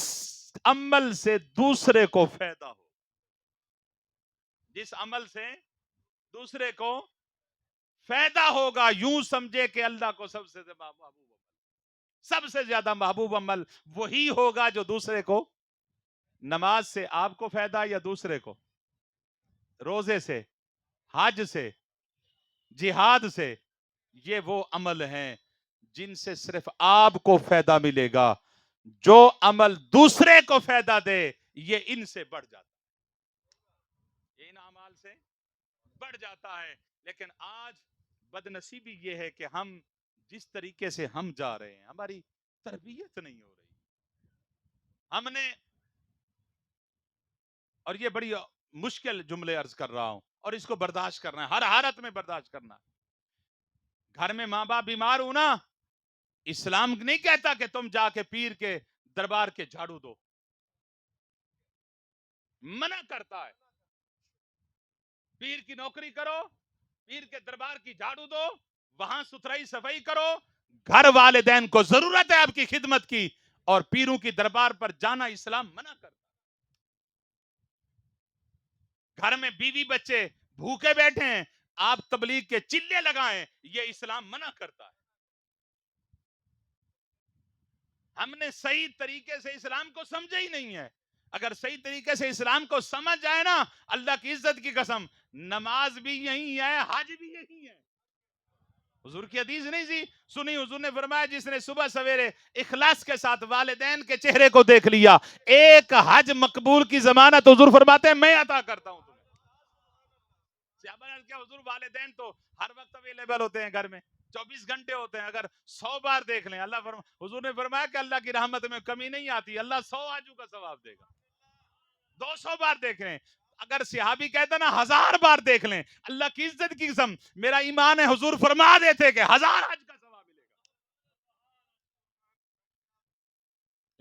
عمل سے دوسرے کو فائدہ ہو. جس عمل سے دوسرے کو فائدہ ہوگا, یوں سمجھے کہ اللہ کو سب سے زیادہ محبوب عمل وہی ہوگا جو دوسرے کو, نماز سے آپ کو فائدہ یا دوسرے کو, روزے سے, حج سے, جہاد سے. یہ وہ عمل ہیں جن سے صرف آپ کو فائدہ ملے گا. جو عمل دوسرے کو فائدہ دے یہ ان سے بڑھ جاتا ہے, ان اعمال سے بڑھ جاتا ہے. لیکن آج بدنصیبی یہ ہے کہ ہم جس طریقے سے ہم جا رہے ہیں, ہماری تربیت نہیں ہو رہی. ہم نے, اور یہ بڑی مشکل جملے عرض کر رہا ہوں, اور اس کو برداشت کرنا ہے, ہر حالت میں برداشت کرنا ہے. گھر میں ماں باپ بیمار ہو نا, اسلام نہیں کہتا کہ تم جا کے پیر کے دربار کے جھاڑو دو, منع کرتا ہے. پیر کی نوکری کرو, پیر کے دربار کی جھاڑو دو, وہاں ستھرائی صفائی کرو. گھر والدین کو ضرورت ہے آپ کی خدمت کی, اور پیروں کی دربار پر جانا اسلام منع کرتا. گھر میں بیوی بچے بھوکے بیٹھے ہیں, آپ تبلیغ کے چلے لگائیں, یہ اسلام منع کرتا ہے. ہم نے صحیح طریقے سے اسلام کو سمجھا ہی نہیں ہے. اگر صحیح طریقے سے اسلام کو سمجھ جائے نا, اللہ کی عزت کی قسم, نماز بھی یہی ہے, حج بھی یہی ہے. حضور کی حدیث نہیں سی سنی, حضور نے فرمایا جس نے صبح سویرے اخلاص کے ساتھ والدین کے چہرے کو دیکھ لیا, ایک حج مقبول کی ضمانت حضور فرماتے ہیں میں عطا کرتا ہوں تمہیں. کیا حضور, والدین تو ہر وقت اویلیبل ہوتے ہیں, گھر میں 24 گھنٹے ہوتے ہیں. اگر 100 بار دیکھ لیں, حضور نے فرمایا کہ اللہ کی رحمت میں کمی نہیں آتی, اللہ 100 حجوں کا ثواب دے گا. 200 بار دیکھ لیں, اگر صحابی کہتے نا 1000 بار دیکھ لیں, اللہ کی عزت کی قسم میرا ایمان ہے, حضور فرما دیتے کہ 1000 حج کا ثواب ملے گا.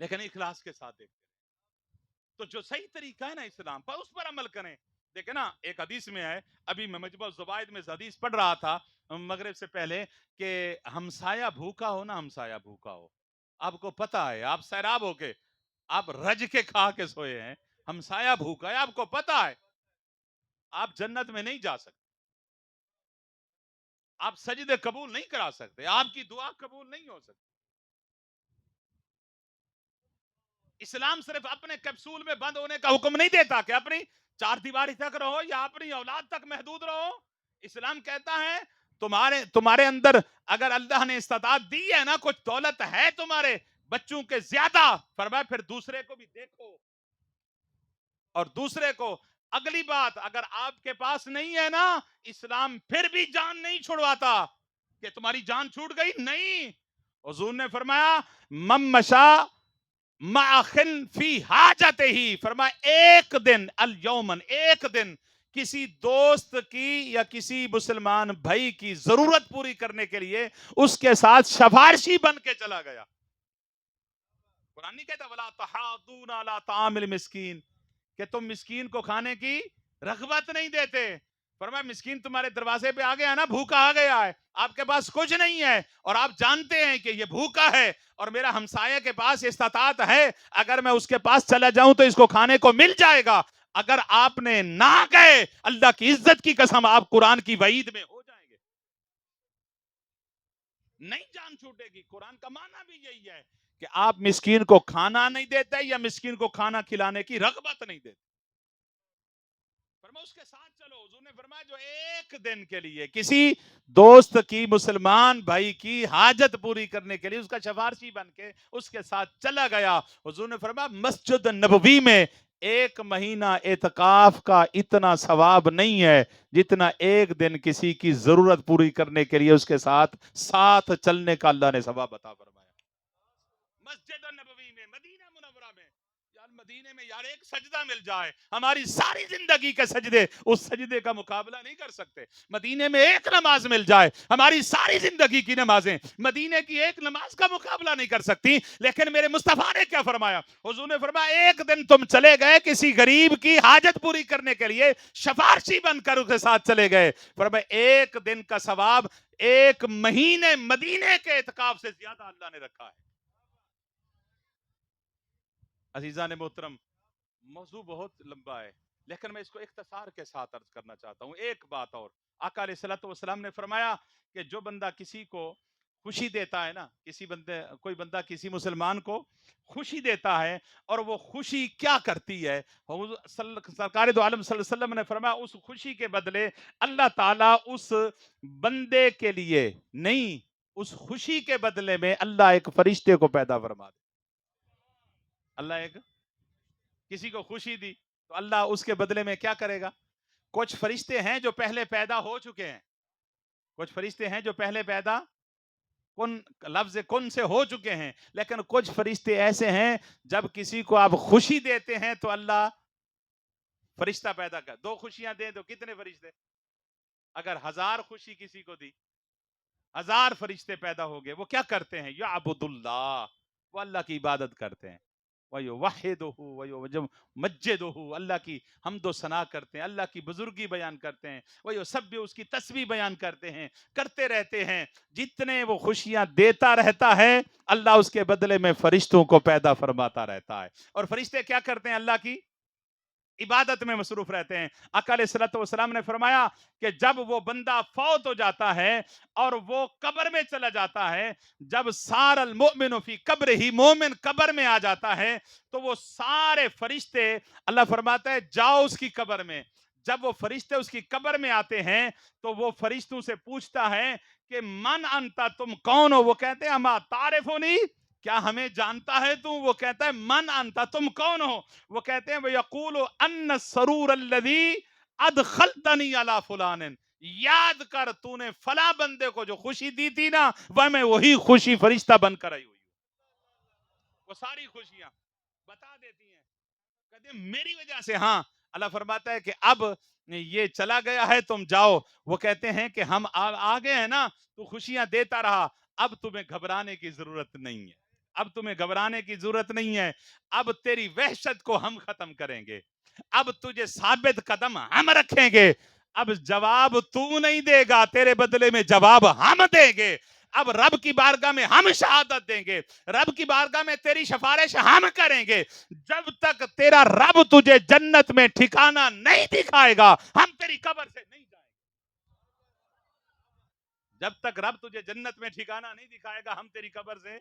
لیکن اخلاص کے ساتھ دیکھتے ہیں. تو جو صحیح طریقہ ہے نا اسلام پر, اس پر عمل کریں. دیکھیں نا, ایک حدیث میں ہے, ابھی میں مجموع الزوائد میں حدیث پڑھ رہا تھا مغرب سے پہلے, کہ ہمسایہ بھوکا ہو نا, ہمسایہ بھوکا ہو, آپ کو پتا ہے, آپ سیراب ہو کے, آپ رج کے کھا کے سوئے ہیں, ہمسایہ بھوکا ہے, آپ کو پتا ہے آپ جنت میں نہیں جا سکتے, آپ سجدے قبول نہیں کرا سکتے, آپ کی دعا قبول نہیں ہو سکتی. اسلام صرف اپنے کیپسول میں بند ہونے کا حکم نہیں دیتا کہ اپنی 4 دیواری تک رہو یا اپنی اولاد تک محدود رہو. اسلام کہتا ہے تمہارے اندر اگر اللہ نے استطاعت دی ہے نا, کچھ دولت ہے تمہارے بچوں کے زیادہ, فرمایا پھر دوسرے کو بھی دیکھو. اور دوسرے کو, اگلی بات, اگر آپ کے پاس نہیں ہے نا, اسلام پھر بھی جان نہیں چھڑواتا کہ تمہاری جان چھوٹ گئی, نہیں. حضور نے فرمایا من مشا معخن فی حاجت ہی, فرمایا ایک دن, الیومن, ایک دن کسی دوست کی یا کسی مسلمان بھائی کی ضرورت پوری کرنے کے لیے اس کے ساتھ سفارشی بن کے چلا گیا. قرآن نہیں کہتا ولا تحاضون علی طعام المسکین, کہ تم مسکین کو کھانے کی رغبت نہیں دیتے. فرمایا مسکین تمہارے دروازے پہ آ گیا نا, بھوکا آ گیا ہے, آپ کے پاس کچھ نہیں ہے, اور آپ جانتے ہیں کہ یہ بھوکا ہے اور میرا ہمسایہ کے پاس استطاعت ہے, اگر میں اس کے پاس چلا جاؤں تو اس کو کھانے کو مل جائے گا. اگر آپ نے نہ گئے, اللہ کی عزت کی قسم آپ قرآن کی وعید میں ہو جائیں گے, نہیں جان چھوٹے گی. قرآن کا معنی بھی یہی ہے کہ آپ مسکین کو کھانا نہیں دیتے یا مسکین کو کھانا کھلانے کی رغبت نہیں دیتے. فرمایا اس کے ساتھ چلو. حضور نے فرمایا جو ایک دن کے لیے کسی دوست کی مسلمان بھائی کی حاجت پوری کرنے کے لیے اس کا سفارشی بن کے اس کے ساتھ چلا گیا. حضور نے فرمایا مسجد نبوی میں ایک مہینہ اعتکاف کا اتنا ثواب نہیں ہے جتنا ایک دن کسی کی ضرورت پوری کرنے کے لیے اس کے ساتھ چلنے کا اللہ نے ثواب عطا فرمایا. مسجد نبوی میں مدینہ منورہ میں یار مدینے میں یار ایک سجدہ مل جائے ہماری ساری زندگی کے سجدے اس سجدے کا مقابلہ نہیں کر سکتے. مدینے میں ایک نماز مل جائے ہماری ساری زندگی کی نمازیں مدینے کی ایک نماز کا مقابلہ نہیں کر سکتی. لیکن میرے مصطفیٰ نے کیا فرمایا؟ حضور نے فرمایا ایک دن تم چلے گئے کسی غریب کی حاجت پوری کرنے کے لیے سفارشی بن کر اس کے ساتھ چلے گئے. فرمایا ایک دن کا ثواب ایک مہینے مدینے کے اعتکاف سے زیادہ اللہ نے رکھا ہے. عزیزان محترم موضوع بہت لمبا ہے لیکن میں اس کو اختصار کے ساتھ عرض کرنا چاہتا ہوں. ایک بات اور آقا علیہ الصلوۃ والسلام نے فرمایا کہ جو بندہ کسی کو خوشی دیتا ہے نا کوئی بندہ کسی مسلمان کو خوشی دیتا ہے اور وہ خوشی کیا کرتی ہے سرکار دو عالم صلی اللہ علیہ وسلم نے فرمایا اس خوشی کے بدلے اللہ تعالیٰ اس بندے کے لیے نہیں اس خوشی کے بدلے میں اللہ ایک فرشتے کو پیدا فرما دے. اللہ ایک کسی کو خوشی دی تو اللہ اس کے بدلے میں کیا کرے گا؟ کچھ فرشتے ہیں جو پہلے پیدا ہو چکے ہیں کچھ فرشتے ہیں جو پہلے پیدا لفظ کن سے ہو چکے ہیں لیکن کچھ فرشتے ایسے ہیں جب کسی کو آپ خوشی دیتے ہیں تو اللہ فرشتہ پیدا کر. 2 خوشیاں دیں تو کتنے فرشتے؟ اگر 1000 خوشی کسی کو دی 1000 فرشتے پیدا ہو گئے. وہ کیا کرتے ہیں؟ یعبد اللہ وہ اللہ کی عبادت کرتے ہیں. وَيُوَحِّدُهُ اللہ کی حمد و ثنا کرتے ہیں اللہ کی بزرگی بیان کرتے ہیں وَيُسَبِّحُ اس کی تسبیح بیان کرتے ہیں کرتے رہتے ہیں. جتنے وہ خوشیاں دیتا رہتا ہے اللہ اس کے بدلے میں فرشتوں کو پیدا فرماتا رہتا ہے. اور فرشتے کیا کرتے ہیں؟ اللہ کی عبادت میں مصروف رہتے ہیں. آقا علیہ الصلوۃ والسلام نے فرمایا کہ جب وہ بندہ فوت ہو جاتا ہے اور وہ قبر میں چلا جاتا ہے جب سار المؤمن فی قبر ہی مومن قبر میں آ جاتا ہے تو وہ سارے فرشتے اللہ فرماتا ہے جاؤ اس کی قبر میں. جب وہ فرشتے اس کی قبر میں آتے ہیں تو وہ فرشتوں سے پوچھتا ہے کہ من انتا تم کون ہو؟ وہ کہتے ہیں اما تعرفونی کیا ہمیں جانتا ہے تو؟ وہ کہتا ہے من انتا تم کون ہو؟ وہ کہتے ہیں وَيَقُولُ أَنَّ السَّرُورَ الَّذِي أَدْخَلْتَنِي عَلَى فُلَانٍ یاد کر تو نے فلاں بندے کو جو خوشی دی تھی نا وہ میں وہی خوشی فرشتہ بن کر آئی ہوئی ہوں. وہ ساری خوشیاں بتا دیتی ہیں کہتے ہیں میری وجہ سے. ہاں اللہ فرماتا ہے کہ اب یہ چلا گیا ہے تم جاؤ. وہ کہتے ہیں کہ ہم آگے ہیں نا تو خوشیاں دیتا رہا اب تمہیں گھبرانے کی ضرورت نہیں ہے اب تیری وحشت کو ہم ختم کریں گے اب تجھے ثابت قدم ہم رکھیں گے. اب جواب تو نہیں دے گا تیرے بدلے میں جواب ہم دیں گے. اب رب کی بارگاہ میں ہم شہادت دیں گے رب کی بارگاہ میں تیری سفارش ہم کریں گے. جب تک تیرا رب تجھے جنت میں ٹھکانہ نہیں دکھائے گا ہم تیری قبر سے نہیں جائیں گے. جب تک رب تجھے جنت میں ٹھکانہ نہیں دکھائے گا ہم تیری قبر سے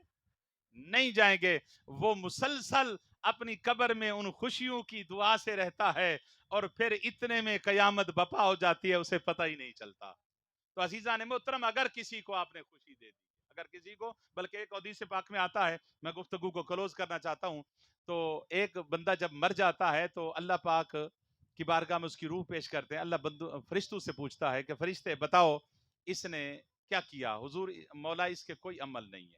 نہیں جائیں گے. وہ مسلسل اپنی قبر میں ان خوشیوں کی دعا سے رہتا ہے اور پھر اتنے میں قیامت بپا ہو جاتی ہے اسے پتہ ہی نہیں چلتا. تو عزیزان محترم اگر کسی کو آپ نے خوشی دے دی بلکہ ایک حدیث پاک میں آتا ہے میں گفتگو کو کلوز کرنا چاہتا ہوں. تو ایک بندہ جب مر جاتا ہے تو اللہ پاک کی بارگاہ میں اس کی روح پیش کرتے ہیں. اللہ فرشتوں سے پوچھتا ہے کہ فرشتے بتاؤ اس نے کیا کیا؟ حضور مولا اس کے کوئی عمل نہیں ہے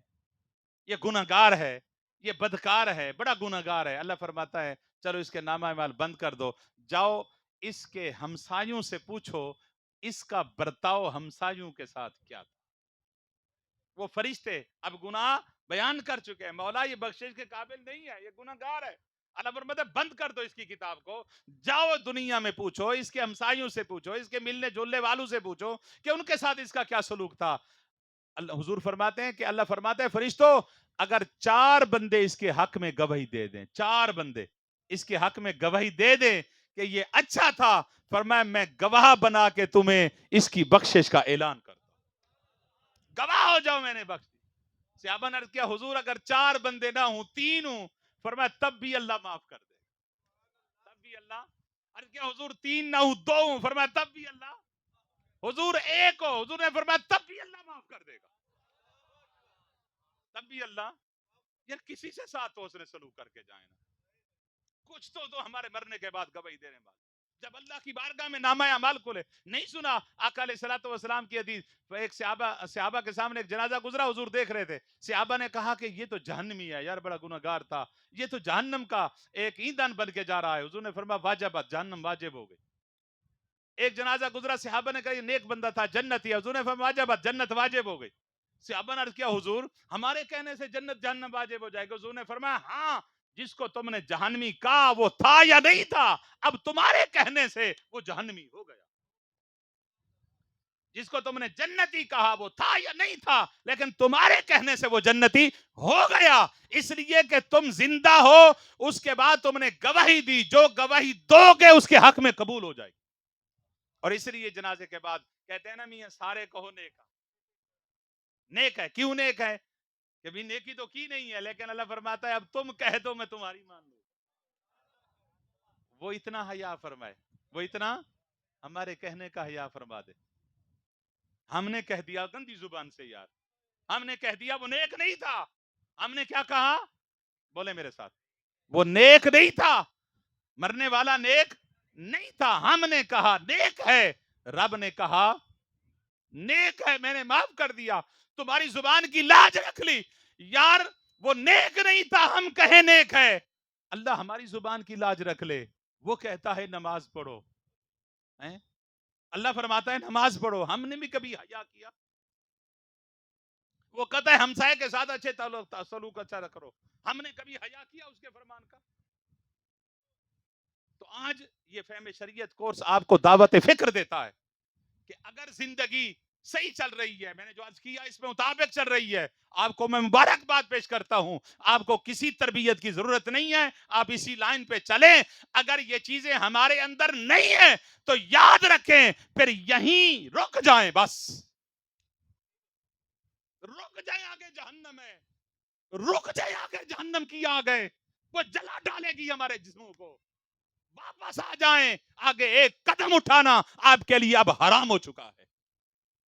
یہ گناہگار ہے یہ بدکار ہے بڑا گناہگار ہے. اللہ فرماتا ہے چلو اس کے نامہ اعمال بند کر دو جاؤ اس کے ہمسایوں سے پوچھو اس کا برتاؤ ہمسایوں کے ساتھ کیا تھا. وہ فرشتے اب گناہ بیان کر چکے ہیں مولا یہ بخشش کے قابل نہیں ہے یہ گناہگار ہے. اللہ فرماتا ہے بند کر دو اس کی کتاب کو جاؤ دنیا میں پوچھو اس کے ہمسایوں سے پوچھو اس کے ملنے جلنے والوں سے پوچھو کہ ان کے ساتھ اس کا کیا سلوک تھا. حضور فرماتے ہیں کہ اللہ فرماتا ہے فرشتوں اگر 4 بندے اس کے حق میں گواہی دے دیں 4 بندے اس کے حق میں گواہی دے دیں کہ یہ اچھا تھا فرمایا میں گواہ بنا کے تمہیں اس کی بخشش کا اعلان کرتا ہوں. گواہ ہو جاؤ میں نے بخش دی. صحابہ نے عرض کیا حضور اگر 4 بندے نہ ہوں 3 ہوں، فرمایا تب بھی اللہ معاف کر دے، تب بھی اللہ. عرض کیا حضور 3 نہ ہوں 2 ہوں، فرمایا تب بھی اللہ. حضور 1 ہو، حضور نے فرمایا تب بھی اللہ معاف کر دے گا، تب بھی اللہ. یار کسی سے ساتھ تو اس نے سلوک کر کے جائیں نا. کچھ تو ہمارے مرنے کے بعد گواہی دینے والے جب اللہ کی بارگاہ میں نامہ اعمال کھولے. نہیں سنا آقا علیہ الصلوۃ والسلام کی حدیث؟ ایک صحابہ کے سامنے ایک جنازہ گزرا، حضور دیکھ رہے تھے. صحابہ نے کہا کہ یہ تو جہنمی ہے، یار بڑا گنہگار تھا، یہ تو جہنم کا ایک ایندھن بن کے جا رہا ہے. حضور نے فرمایا واجبت، جہنم واجب ہو گئی. ایک جنازہ گزرا، صحابہ نے کہا یہ نیک بندہ تھا، جنتی ہے. حضور نے فرمایا واجبت، جنت واجب ہو گئی. صحابہ نے عرض کیا حضور ہمارے کہنے سے جنت جہنم واجب ہو جائے گا؟ حضور نے فرمایا ہاں، جس کو تم نے جہنمی کہا وہ تھا یا نہیں تھا، اب تمہارے کہنے سے وہ جہنمی ہو گیا. جس کو تم نے جنتی کہا وہ تھا یا نہیں تھا، لیکن تمہارے کہنے سے وہ جنتی ہو گیا. اس لیے کہ تم زندہ ہو، اس کے بعد تم نے گواہی دی، جو گواہی دو گے اس کے حق میں قبول ہو جائے گی. اور اس لیے جنازے کے بعد کہتے ہیں نا میاں سارے کہو نیک ہے. نیک ہے کیوں نیک ہے؟ کہ بھی نیکی تو کی نہیں ہے، لیکن اللہ فرماتا ہے اب تم کہہ دو میں تمہاری مان لوں. وہ اتنا حیا فرمائے، وہ اتنا ہمارے کہنے کا حیا فرما دے. ہم نے کہہ دیا گندی زبان سے یار، ہم نے کہہ دیا وہ نیک نہیں تھا. ہم نے کیا کہا؟ بولے میرے ساتھ، وہ نیک نہیں تھا، مرنے والا نیک نہیں تھا. ہم نے کہا نیک ہے، رب نے کہا نیک ہے، میں نے معاف کر دیا. تمہاری زبان کی لاج رکھ لی. یار وہ نیک نہیں تھا، ہم کہیں نیک ہے. اللہ ہماری زبان کی لاج رکھ لے. وہ کہتا ہے نماز پڑھو، اللہ فرماتا ہے نماز پڑھو. ہم نے بھی کبھی حیا کیا؟ وہ کہتا ہے ہمسائے کے ساتھ اچھے سلوک اچھا کرو. ہم نے کبھی حیا کیا اس کے فرمان کا؟ تو آج یہ فہم شریعت کورس آپ کو دعوت فکر دیتا ہے کہ اگر زندگی صحیح چل رہی ہے، میں نے جو عرض کیا اس میں مطابق چل رہی ہے، آپ کو میں مبارکباد پیش کرتا ہوں. آپ کو کسی تربیت کی ضرورت نہیں ہے، آپ اسی لائن پہ چلیں. اگر یہ چیزیں ہمارے اندر نہیں ہیں تو یاد رکھیں پھر یہیں رک جائیں، بس رک جائیں. آگے جہنم ہے، رک جائیں آگے جہنم کی آگ ہے، وہ جلا ڈالے گی ہمارے جسموں کو. واپس آ جائیں، آگے ایک قدم اٹھانا آپ کے لیے اب حرام ہو چکا ہے.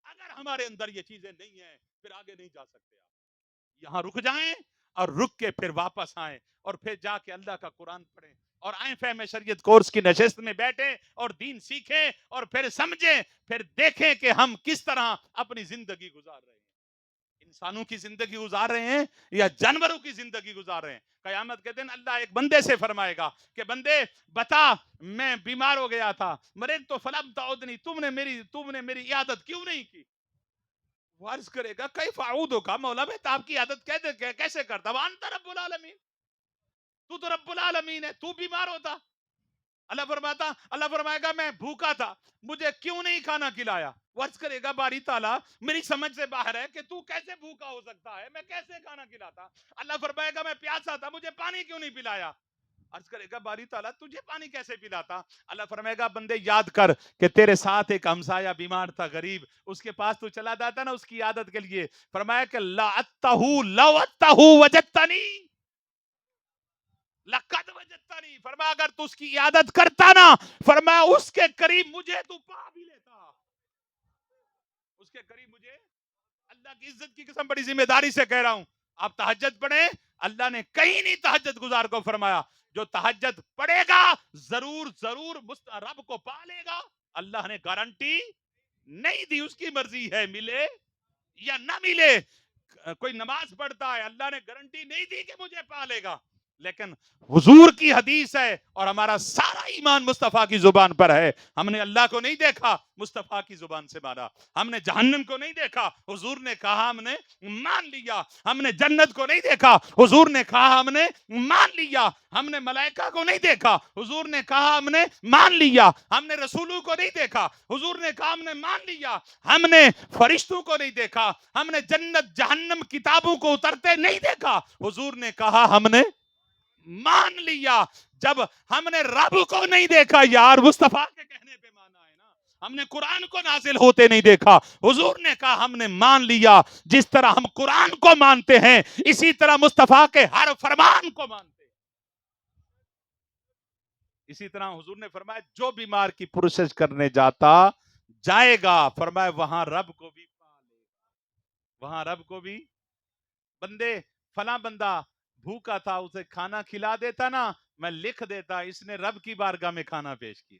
اگر ہمارے اندر یہ چیزیں نہیں ہیں پھر آگے نہیں جا سکتے. آپ یہاں رک جائیں اور رک کے پھر واپس آئیں اور پھر جا کے اللہ کا قرآن پڑھیں اور آئیں فہم شریعت کورس کی نشست میں بیٹھیں اور دین سیکھیں اور پھر سمجھیں، پھر دیکھیں کہ ہم کس طرح اپنی زندگی گزار رہے ہیں. انسانوں کی زندگی گزار رہے ہیں یا جانوروں کی زندگی گزار رہے ہیں؟ قیامت کے دن اللہ ایک بندے سے فرمائے گا کہ بندے بتا میں بیمار ہو گیا تھا، مرض تو فلم تعودنی، تم نے میری عیادت کیوں نہیں کی؟ وہ عرض کرے گا کیف اعودک، مولا میں آپ کی عیادت کیسے کرتا؟ وانت رب العالمین، تو تو رب العالمین ہے، تو بیمار ہوتا؟ اللہ فرمائے گا میں بھوکا تھا، مجھے کیوں نہیں کھانا کھلایا؟ وہ عرض کرے گا باری تعالیٰ میری سمجھ سے باہر ہے کہ تو کیسے بھوکا ہو سکتا ہے، میں کیسے کھانا کھلاتا؟ اللہ فرمائے گا میں پیاسا تھا، مجھے پانی کیوں نہیں پلایا؟ عرض کرے گا باری تعالیٰ تجھے پانی کیسے پلاتا؟ اللہ فرمائے گا بندے یاد کر کہ تیرے ساتھ ایک ہمسایہ بیمار تھا، غریب، اس کے پاس تو چلا جاتا نا اس کی عادت کے لیے. فرمایا کہ لو اتہو وجدتنی لقد وجدتنی، فرمایا اگر تو اس کی عادت کرتا نا، فرمایا اس کے قریب مجھے تو پا بھی لیتا، اس کے قریب مجھے. اللہ کی عزت کی قسم بڑی ذمہ داری سے کہہ رہا ہوں، آپ تہجد پڑھیں. اللہ نے کہیں نہیں تہجد گزار کو فرمایا جو تہجد پڑھے گا ضرور رب کو پا لے گا. اللہ نے گارنٹی نہیں دی، اس کی مرضی ہے ملے یا نہ ملے. کوئی نماز پڑھتا ہے، اللہ نے گارنٹی نہیں دی کہ مجھے پا لے گا، لیکن حضور کی حدیث ہے اور ہمارا سارا ایمان مصطفیٰ کی زبان پر ہے. ہم نے اللہ کو نہیں دیکھا، مصطفیٰ کی زبان سے مانا. ہم نے جہنم کو نہیں دیکھا، حضور نے کہا ہم نے مان لیا. ہم نے جنت کو نہیں دیکھا، حضور نے کہا ہم نے مان لیا. ہم نے ملائکہ کو نہیں دیکھا، حضور نے کہا ہم نے مان لیا. ہم نے رسولوں کو نہیں دیکھا، حضور نے کہا ہم نے مان لیا. ہم نے فرشتوں کو نہیں دیکھا، ہم نے جنت جہنم کتابوں کو اترتے نہیں دیکھا، حضور نے کہا ہم نے مان لیا. جب ہم نے رب کو نہیں دیکھا، یار مصطفیٰ کے کہنے پہ مانا ہے نا. ہم نے قرآن کو نازل ہوتے نہیں دیکھا. حضور نے کہا ہم نے مان لیا. جس طرح ہم قرآن کو مانتے ہیں اسی طرح مصطفیٰ کے ہر فرمان کو مانتے ہیں. اسی طرح حضور نے فرمایا جو بیمار کی پرسش کرنے جائے گا فرمایا وہاں رب کو بھی پا لے گا. وہاں رب کو بھی بندے فلاں بندہ بھوکا تھا اسے کھانا کھلا دیتا نا میں لکھ دیتا اس نے رب کی بارگاہ میں کھانا پیش کیا.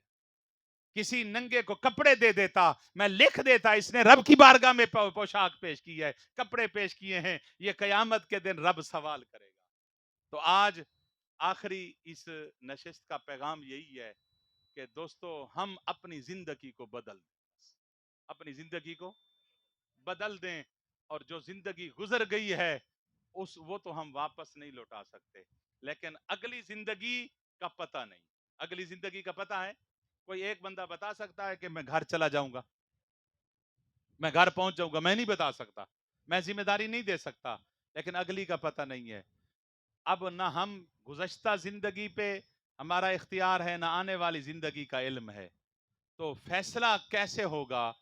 کسی ننگے کو کپڑے دے دیتا میں لکھ دیتا اس نے رب کی بارگاہ میں پوشاک پیش کی ہے کپڑے پیش کیے ہیں. یہ قیامت کے دن رب سوال کرے گا. تو آج آخری اس نشست کا پیغام یہی ہے کہ دوستو ہم اپنی زندگی کو بدل دیں. اپنی زندگی کو بدل دیں اور جو زندگی گزر گئی ہے وہ تو ہم واپس نہیں لوٹا سکتے. لیکن اگلی زندگی کا پتہ نہیں. اگلی زندگی کا پتہ ہے کوئی ایک بندہ بتا سکتا ہے کہ میں گھر چلا جاؤں گا میں گھر پہنچ جاؤں گا. میں نہیں بتا سکتا. میں ذمہ داری نہیں دے سکتا. لیکن اگلی کا پتہ نہیں ہے. اب نہ ہم گزشتہ زندگی پہ ہمارا اختیار ہے نہ آنے والی زندگی کا علم ہے. تو فیصلہ کیسے ہوگا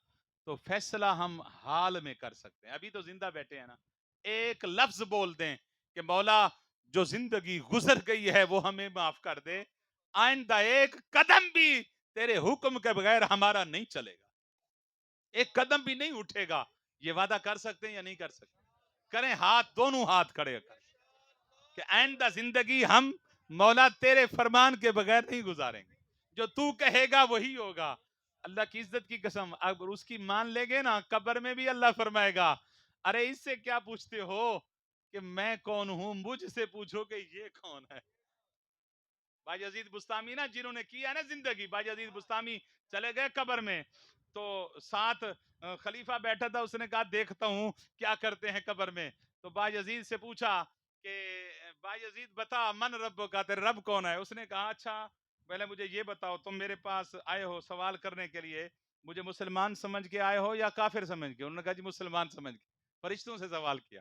تو فیصلہ ہم حال میں کر سکتے ہیں. ابھی تو زندہ بیٹھے ہیں نا ایک لفظ بول دیں کہ مولا جو زندگی گزر گئی ہے وہ ہمیں معاف کر دے. آئندہ ایک قدم بھی تیرے حکم کے بغیر ہمارا نہیں چلے گا. ایک قدم بھی نہیں اٹھے گا. یہ وعدہ کر سکتے ہیں یا نہیں کر سکتے؟ کریں ہاتھ دونوں ہاتھ کھڑے کر کہ آئندہ زندگی ہم مولا تیرے فرمان کے بغیر نہیں گزاریں گے. جو تو کہے گا وہی ہوگا. اللہ کی عزت کی قسم اگر اس کی مان لے گے نا قبر میں بھی اللہ فرمائے گا ارے اس سے کیا پوچھتے ہو کہ میں کون ہوں مجھ سے پوچھو کہ یہ کون ہے. بائی عزیز بستامی نا جنہوں نے کیا نا زندگی بائی عزیز بستامی چلے گئے قبر میں تو ساتھ خلیفہ بیٹھا تھا. اس نے کہا دیکھتا ہوں کیا کرتے ہیں قبر میں. تو بائی عزیز سے پوچھا کہ بائی عزیز بتا من رب کا تیرے رب کون ہے. اس نے کہا اچھا پہلے مجھے یہ بتاؤ تم میرے پاس آئے ہو سوال کرنے کے لیے مجھے مسلمان سمجھ کے آئے ہو یا کافر سمجھ کے. انہوں نے کہا جی مسلمان سمجھ کے. فرشتوں سے سوال کیا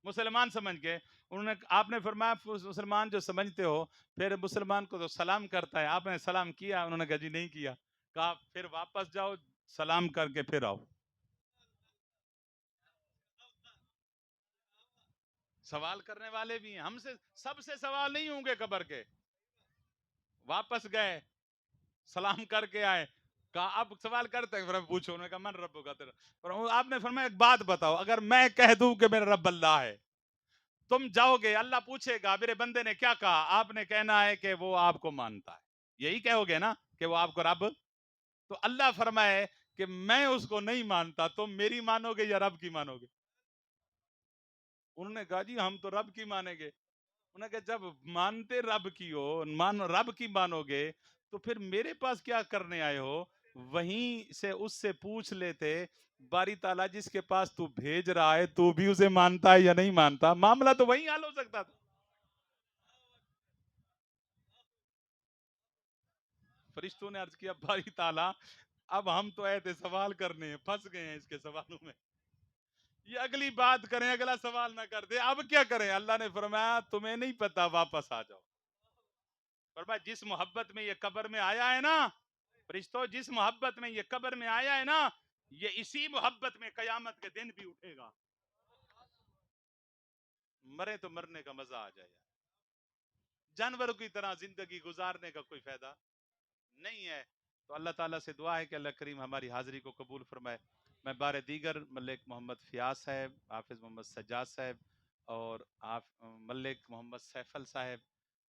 مسلمان سمجھ کے. انہوں نے آپ نے فرمایا مسلمان جو سمجھتے ہو پھر مسلمان کو تو سلام کرتا ہے آپ نے سلام کیا. انہوں نے کہا جی نہیں کیا. کہا پھر واپس جاؤ سلام کر کے پھر آؤ. سوال کرنے والے بھی ہیں ہم سے سب سے سوال نہیں ہوں گے قبر کے. واپس گئے سلام کر کے آئے. کہا اب سوال کرتے ہیں پوچھو. انہوں نے کہا من رب کا تیرا. آپ نے فرمایا ایک بات بتاؤ اگر میں کہہ دوں کہ میرا رب اللہ ہے تم جاؤ گے اللہ پوچھے گا میرے بندے نے کیا کہا آپ نے کہنا ہے کہ وہ آپ کو مانتا ہے. یہی کہو گے نا کہ وہ آپ کو رب. تو اللہ فرمائے کہ میں اس کو نہیں مانتا تم میری مانو گے یا رب کی مانو گے. انہوں نے کہا جی ہم تو رب کی مانیں گے. انہوں نے کہا جب مانتے رب کی ہو رب کی مانو گے تو پھر میرے پاس کیا کرنے آئے ہو. وہیں سے اس سے پوچھ لیتے باری تعالیٰ جس کے پاس تو بھیج رہا ہے تو بھی اسے مانتا ہے یا نہیں مانتا. معاملہ تو وہیں حل ہو سکتا تھا. فرشتوں نے عرض کیا باری تعالیٰ اب ہم تو آئے تھے سوال کرنے ہیں پھنس گئے ہیں اس کے سوالوں میں. یہ اگلی بات کریں اگلا سوال نہ کر دے اب کیا کریں. اللہ نے فرمایا تمہیں نہیں پتا واپس آ جاؤ. فرمایا جس محبت میں یہ قبر میں آیا ہے نا فرشتوں جس محبت میں یہ قبر میں آیا ہے نا یہ اسی محبت میں قیامت کے دن بھی اٹھے گا. مرے تو مرنے کا مزہ آ جائے. جانوروں کی طرح زندگی گزارنے کا کوئی فائدہ نہیں ہے. تو اللہ تعالیٰ سے دعا ہے کہ اللہ کریم ہماری حاضری کو قبول فرمائے. میں بار دیگر ملک محمد فیاض صاحب حافظ محمد سجاد صاحب اور ملک محمد سیفل صاحب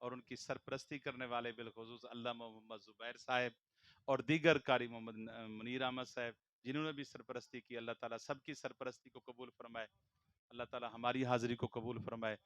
اور ان کی سرپرستی کرنے والے بالخصوص علامہ محمد زبیر صاحب اور دیگر قاری محمد منیر احمد صاحب جنہوں نے بھی سرپرستی کی. اللہ تعالیٰ سب کی سرپرستی کو قبول فرمائے. اللہ تعالیٰ ہماری حاضری کو قبول فرمائے.